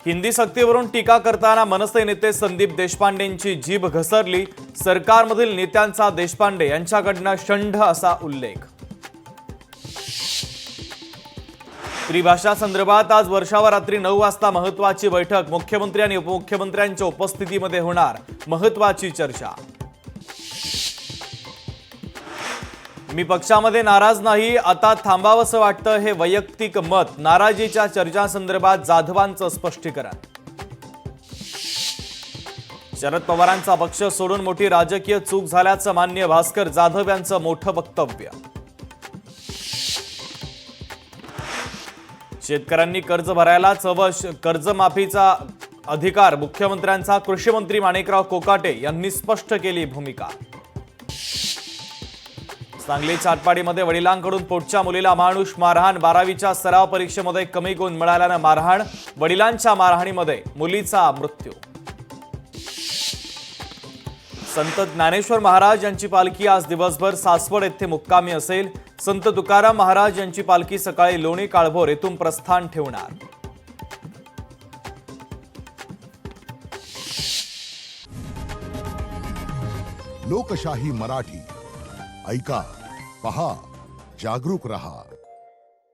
हिंदी सक्तीवरून टीका करताना मनसे नेते संदीप देशपांडेंची जीभ घसरली। सरकारमधील नेत्यांचा देशपांडे यांच्याकडनं षंढ असा उल्लेख। त्रिभाषा संदर्भात आज वर्षावर रात्री 9 वाजता महत्त्वाची बैठक। मुख्यमंत्री आणि उपमुख्यमंत्र्यांच्या उपस्थितीमध्ये होणार महत्त्वाची चर्चा। मी पक्षामध्ये नाराज नाही, आता थांबावंसं वाटतं हे वैयक्तिक मत। नाराजीच्या चर्चांसंदर्भात जाधवांचं स्पष्टीकरण। शरद पवारांचा पक्ष सोडून मोठी राजकीय चूक झाल्याचं मान्य। भास्कर जाधव यांचं मोठं वक्तव्य। शेतकऱ्यांनी कर्ज भरायलाच हवं, कर्जमाफीचा अधिकार मुख्यमंत्र्यांचा। कृषी मंत्री माणिकराव कोकाटे यांनी स्पष्ट केली भूमिका। सांगलीच्या आटपाडीमध्ये वडिलांकडून पोटच्या मुलीला अमानुष मारहाण। 12वीच्या सराव परीक्षेमध्ये कमी गुण मिळाल्यानं मारहाण। वडिलांच्या मारहाणीमध्ये मुलीचा मृत्यू। संत ज्ञानेश्वर महाराज यांची पालखी आज दिवसभर सासवड येथे मुक्कामी असेल। संत तुकाराम महाराज यांची पालखी सकाळी लोणी काळभोर येथून प्रस्थान ठेवणार। लोकशाही मराठी ऐका, पहा, जागरूक रहा।